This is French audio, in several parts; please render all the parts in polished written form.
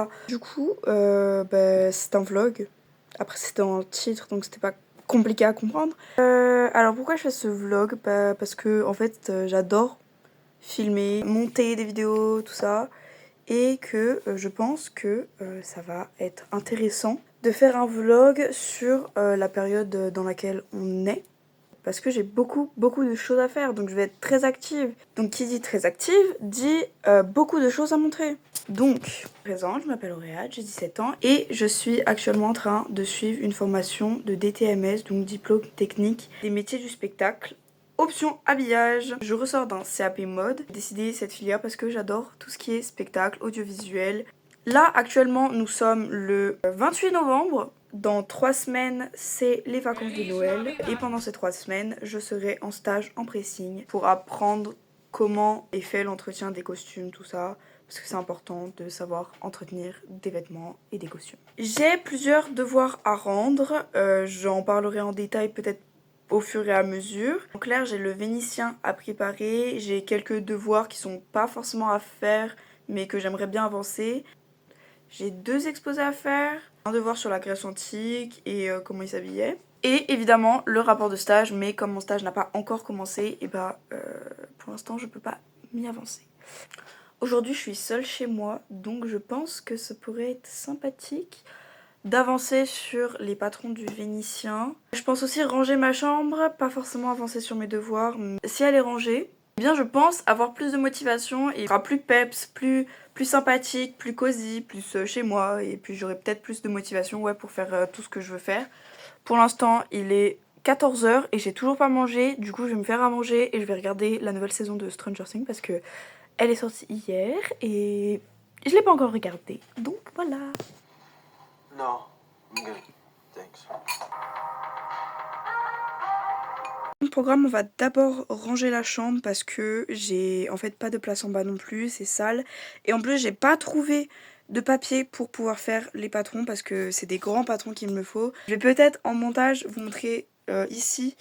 ça. Du coup, c'est un vlog. Après c'était dans le titre donc c'était pas compliqué à comprendre. Alors pourquoi je fais ce vlog? Parce que en fait j'adore filmer, monter des vidéos, tout ça. Et que je pense que ça va être intéressant de faire un vlog sur la période dans laquelle on est. Parce que j'ai beaucoup de choses à faire, donc je vais être très active. Donc qui dit très active, dit beaucoup de choses à montrer. Donc, présente, je m'appelle Auréade, j'ai 17 ans et je suis actuellement en train de suivre une formation de DTMS, donc diplôme technique des métiers du spectacle. Option habillage. Je ressors d'un CAP mode. J'ai décidé cette filière parce que j'adore tout ce qui est spectacle, audiovisuel. Là, actuellement, nous sommes le 28 novembre. Dans 3 semaines, c'est les vacances de Noël. Et pendant ces 3 semaines, je serai en stage en pressing pour apprendre comment est fait l'entretien des costumes, tout ça. Parce que c'est important de savoir entretenir des vêtements et des costumes. J'ai plusieurs devoirs à rendre. J'en parlerai en détail peut-être au fur et à mesure. En clair, j'ai le vénitien à préparer. J'ai quelques devoirs qui sont pas forcément à faire, mais que j'aimerais bien avancer. J'ai 2 exposés à faire, un devoir sur la Grèce antique et comment ils s'habillaient. Et évidemment le rapport de stage, mais comme mon stage n'a pas encore commencé, et pour l'instant je peux pas m'y avancer. Aujourd'hui je suis seule chez moi, donc je pense que ça pourrait être sympathique d'avancer sur les patrons du Vénitien. Je pense aussi ranger ma chambre, pas forcément avancer sur mes devoirs. Si elle est rangée, eh bien je pense avoir plus de motivation et il sera plus peps, plus sympathique, plus cosy, plus chez moi et puis j'aurai peut-être plus de motivation pour faire tout ce que je veux faire. Pour l'instant il est 14 h et j'ai toujours pas mangé, du coup je vais me faire à manger et je vais regarder la nouvelle saison de Stranger Things parce que elle est sortie hier et je l'ai pas encore regardée, donc voilà. No, I'm good. Thanks. Au programme, on va d'abord ranger la chambre parce que j'ai en fait pas de place en bas non plus, c'est sale. Et en plus, j'ai pas trouvé de papier pour pouvoir faire les patrons parce que c'est des grands patrons qu'il me faut. Je vais peut-être en montage vous montrer ici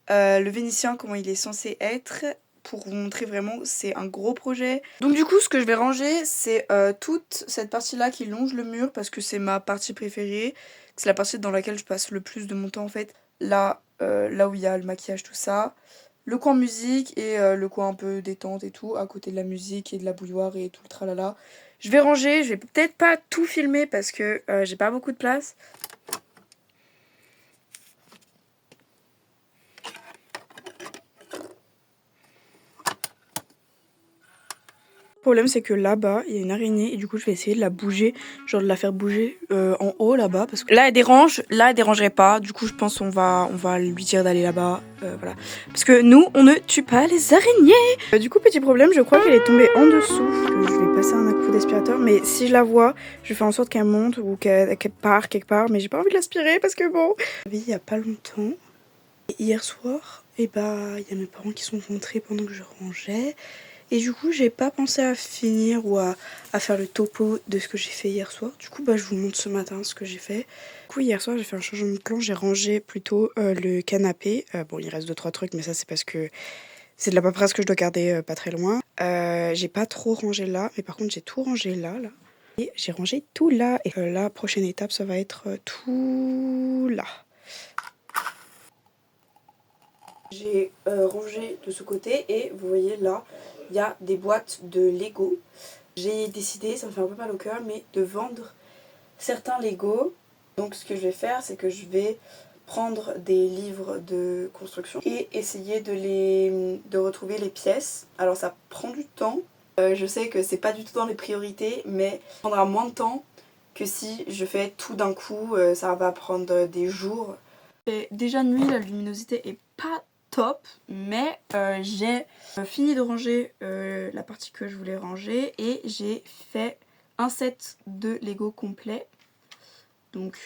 le Vénitien, comment il est censé être. Pour vous montrer vraiment, c'est un gros projet. Donc du coup, ce que je vais ranger, c'est toute cette partie-là qui longe le mur parce que c'est ma partie préférée. C'est la partie dans laquelle je passe le plus de mon temps en fait. Là où il y a le maquillage, tout ça. Le coin musique et le coin un peu détente et tout, à côté de la musique et de la bouilloire et tout le tralala. Je vais ranger, je vais peut-être pas tout filmer parce que j'ai pas beaucoup de place. Le problème c'est que là-bas il y a une araignée et du coup je vais essayer de la bouger, genre de la faire bouger en haut là-bas parce que là elle dérange, là elle dérangerait pas, du coup je pense on va lui dire d'aller là-bas, voilà. Parce que nous on ne tue pas les araignées. Du coup petit problème, je crois qu'elle est tombée en dessous, je vais passer un coup d'aspirateur, mais si je la vois, je fais en sorte qu'elle monte ou qu'elle part quelque part, mais j'ai pas envie de l'aspirer parce que bon. Il y a pas longtemps, et hier soir, il y a mes parents qui sont rentrés pendant que je rangeais. Et du coup, j'ai pas pensé à finir ou à faire le topo de ce que j'ai fait hier soir. Du coup, je vous montre ce matin ce que j'ai fait. Du coup, hier soir, j'ai fait un changement de plan. J'ai rangé plutôt le canapé. Bon, il reste 2-3 trucs, mais ça, c'est parce que c'est de la paperasse que je dois garder pas très loin. J'ai pas trop rangé là, mais par contre, j'ai tout rangé là. Et j'ai rangé tout là. Et la prochaine étape, ça va être tout là. J'ai rangé de ce côté et vous voyez là, il y a des boîtes de Lego. J'ai décidé, ça me fait un peu mal au cœur, mais de vendre certains Lego. Donc ce que je vais faire, c'est que je vais prendre des livres de construction et essayer de retrouver les pièces. Alors ça prend du temps. Je sais que c'est pas du tout dans les priorités, mais ça prendra moins de temps que si je fais tout d'un coup. Ça va prendre des jours. C'est déjà nuit, la luminosité est pas top, mais j'ai fini de ranger la partie que je voulais ranger et j'ai fait un set de Lego complet. Donc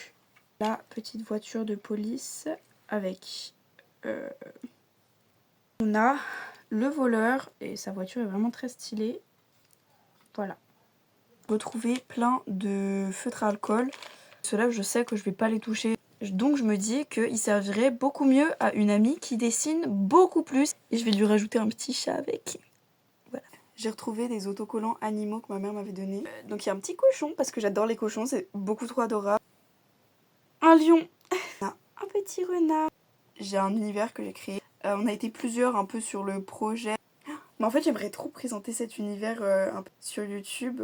la petite voiture de police avec on a le voleur et sa voiture est vraiment très stylée. Voilà. Retrouver plein de feutres à alcool. Ceux-là, je sais que je vais pas les toucher. Donc je me dis qu'il servirait beaucoup mieux à une amie qui dessine beaucoup plus. Et je vais lui rajouter un petit chat avec. Voilà. J'ai retrouvé des autocollants animaux que ma mère m'avait donnés. Donc il y a un petit cochon, parce que j'adore les cochons, c'est beaucoup trop adorable. Un lion. Un petit renard. J'ai un univers que j'ai créé. On a été plusieurs un peu sur le projet. Mais en fait, j'aimerais trop présenter cet univers un peu sur YouTube.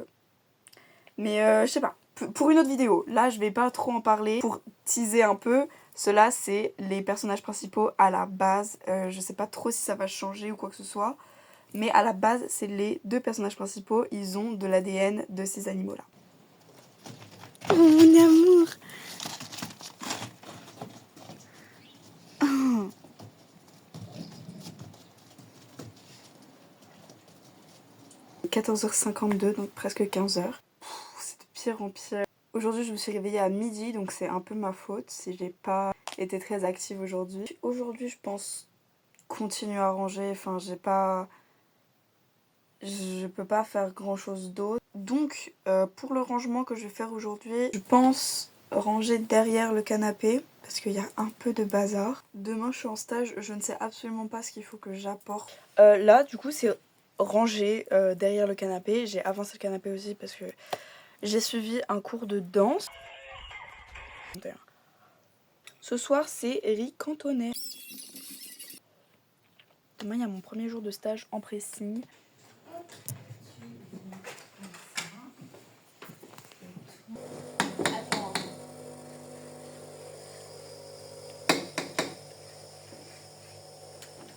Mais je sais pas, pour une autre vidéo. Là, je vais pas trop en parler. Pour teaser un peu, cela c'est les personnages principaux à la base. Je sais pas trop si ça va changer ou quoi que ce soit. Mais à la base, c'est les deux personnages principaux. Ils ont de l'ADN de ces animaux-là. Oh mon amour! Oh. 14h52, donc presque 15h. C'est de pire en pire. Aujourd'hui, je me suis réveillée à midi, donc c'est un peu ma faute si j'ai pas été très active aujourd'hui. Aujourd'hui, je pense continuer à ranger. Enfin, j'ai pas... Je peux pas faire grand chose d'autre. Donc, pour le rangement que je vais faire aujourd'hui, je pense ranger derrière le canapé parce qu'il y a un peu de bazar. Demain, je suis en stage, je ne sais absolument pas ce qu'il faut que j'apporte. Là, du coup, c'est ranger derrière le canapé. J'ai avancé le canapé aussi parce que j'ai suivi un cours de danse. Ce soir, c'est riz cantonais. Demain, il y a mon premier jour de stage en pressing.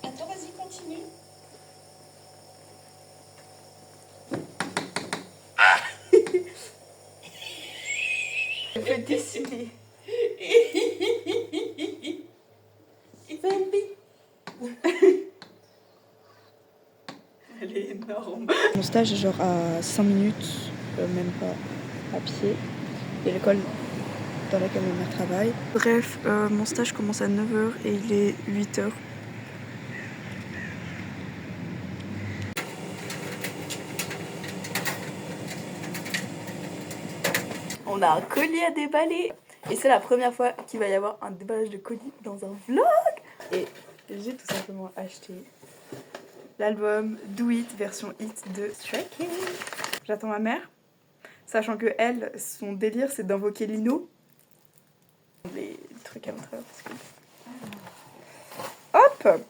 Attends, vas-y, continue. Je peux dessiner. Elle est énorme. Mon stage est genre à 5 minutes, même pas à pied. Il y a l'école dans laquelle ma mère travaille. Bref, mon stage commence à 9h et il est 8h. On a un colis à déballer. Et c'est la première fois qu'il va y avoir un déballage de colis dans un vlog. Et j'ai tout simplement acheté l'album Do It version hit de Stray Kids. J'attends ma mère, sachant que elle, son délire c'est d'invoquer Lino. Les trucs à l'intérieur parce que... Hop!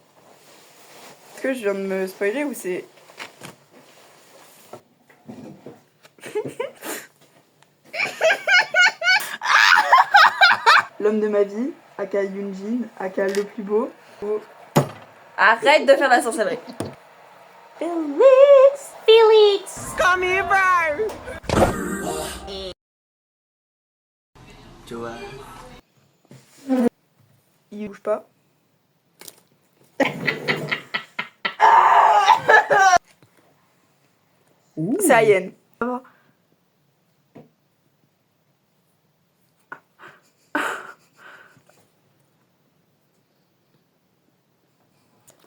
Est-ce que je viens de me spoiler ou c'est... L'homme de ma vie, aka Yoonjin, aka le plus beau. Oh. Arrête de faire la sorcellerie. Félix! Come here, bro! Tu vois. Il bouge pas. C'est Ayen.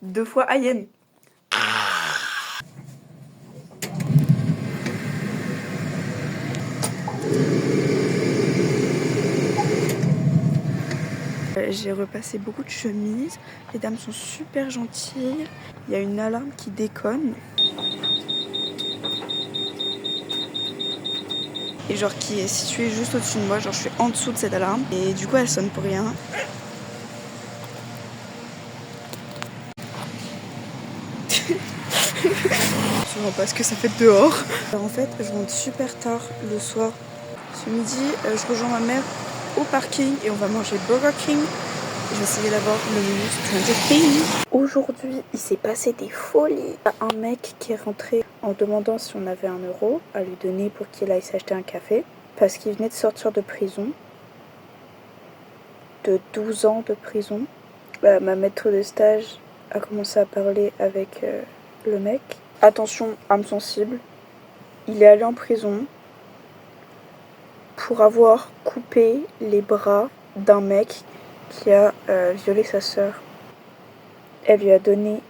2 fois Ayen. J'ai repassé beaucoup de chemises. Les dames sont super gentilles. Il y a une alarme qui déconne. Et genre qui est située juste au-dessus de moi. Genre je suis en dessous de cette alarme. Et du coup elle sonne pour rien. Je ne sais pas ce que ça fait dehors. Alors en fait je rentre super tard le soir. Ce midi je rejoins ma mère au parking et on va manger Burger King. Je vais essayer d'avoir le menu Stranger Things. Aujourd'hui, il s'est passé des folies. Un mec qui est rentré en demandant si on avait 1 euro à lui donner pour qu'il aille s'acheter un café. Parce qu'il venait de sortir de prison. De 12 ans de prison. Ma maître de stage a commencé à parler avec le mec. Attention, âme sensible. Il est allé en prison pour avoir coupé les bras d'un mec qui a violé sa sœur. Elle lui a donné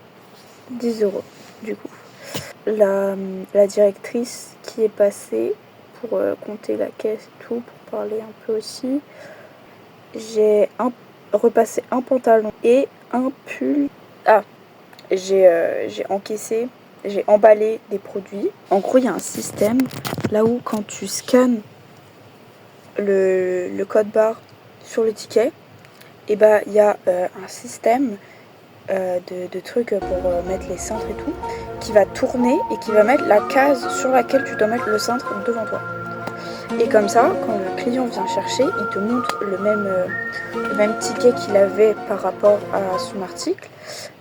10 euros du coup. La directrice qui est passée pour compter la caisse et tout, pour parler un peu aussi. J'ai repassé un pantalon et un pull. Ah, j'ai encaissé j'ai emballé des produits. En gros, il y a un système là où quand tu scannes le code barre sur le ticket, et bah il y a un système de trucs pour mettre les cintres et tout, qui va tourner et qui va mettre la case sur laquelle tu dois mettre le cintre devant toi. Et comme ça, quand le client vient chercher, il te montre le même ticket qu'il avait par rapport à son article.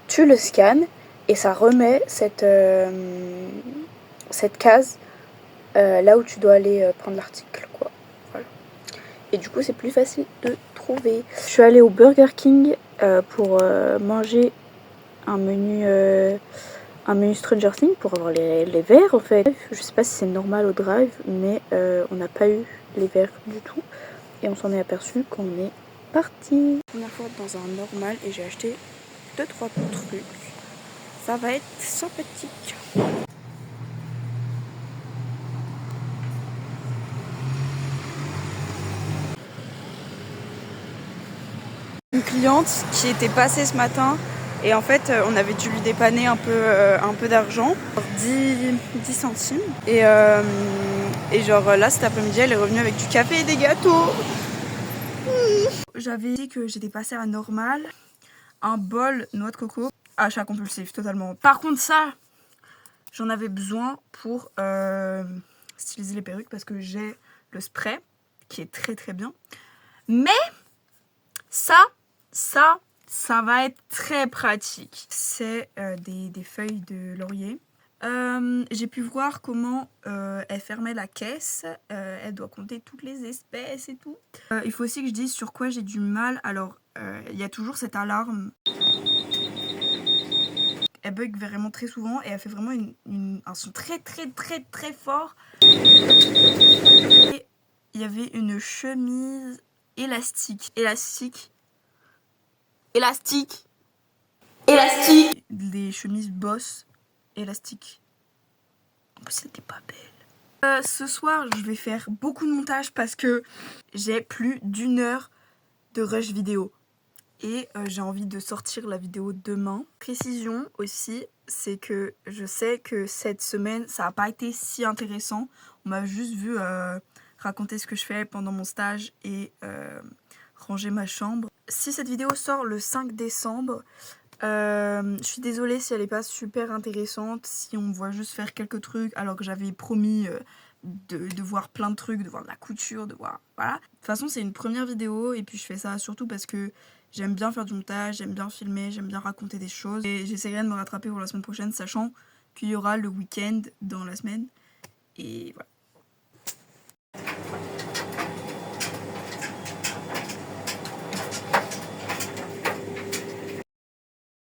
Tu le scannes et ça remet cette case là où tu dois aller prendre l'article, quoi. Voilà. Et du coup, c'est plus facile de trouver. Je suis allée au Burger King pour manger un menu Stranger Things pour avoir les verres en fait. Je sais pas si c'est normal au drive, mais on n'a pas eu les verres du tout. Et on s'en est aperçu quand on est parti. Première fois dans un normal et j'ai acheté 2-3 trucs. Ça va être sympathique. Une cliente qui était passée ce matin et en fait on avait dû lui dépanner un peu d'argent, 10 centimes et genre là cet après-midi elle est revenue avec du café et des gâteaux. J'avais dit que j'étais passée à normal, un bol noix de coco, achat compulsif totalement. Par contre ça j'en avais besoin pour styliser les perruques parce que j'ai le spray qui est très très bien, mais ça va être très pratique. C'est des feuilles de laurier. J'ai pu voir comment elle fermait la caisse. Elle doit compter toutes les espèces et tout. Il faut aussi que je dise sur quoi j'ai du mal. Alors, il y a toujours cette alarme. Elle bug vraiment très souvent et elle fait vraiment un son très très très très fort. Et il y avait une chemise élastique. Des chemises Boss élastiques. En plus, c'était pas belle. Ce soir, je vais faire beaucoup de montage parce que j'ai plus d'1 heure de rush vidéo. Et j'ai envie de sortir la vidéo demain. Précision aussi, c'est que je sais que cette semaine, ça n'a pas été si intéressant. On m'a juste vu raconter ce que je fais pendant mon stage et ranger ma chambre. Si cette vidéo sort le 5 décembre, je suis désolée si elle n'est pas super intéressante, si on me voit juste faire quelques trucs alors que j'avais promis de voir plein de trucs, de voir de la couture, de voir... Voilà. De toute façon, c'est une première vidéo et puis je fais ça surtout parce que j'aime bien faire du montage, j'aime bien filmer, j'aime bien raconter des choses. Et j'essaierai de me rattraper pour la semaine prochaine, sachant qu'il y aura le week-end dans la semaine. Et voilà.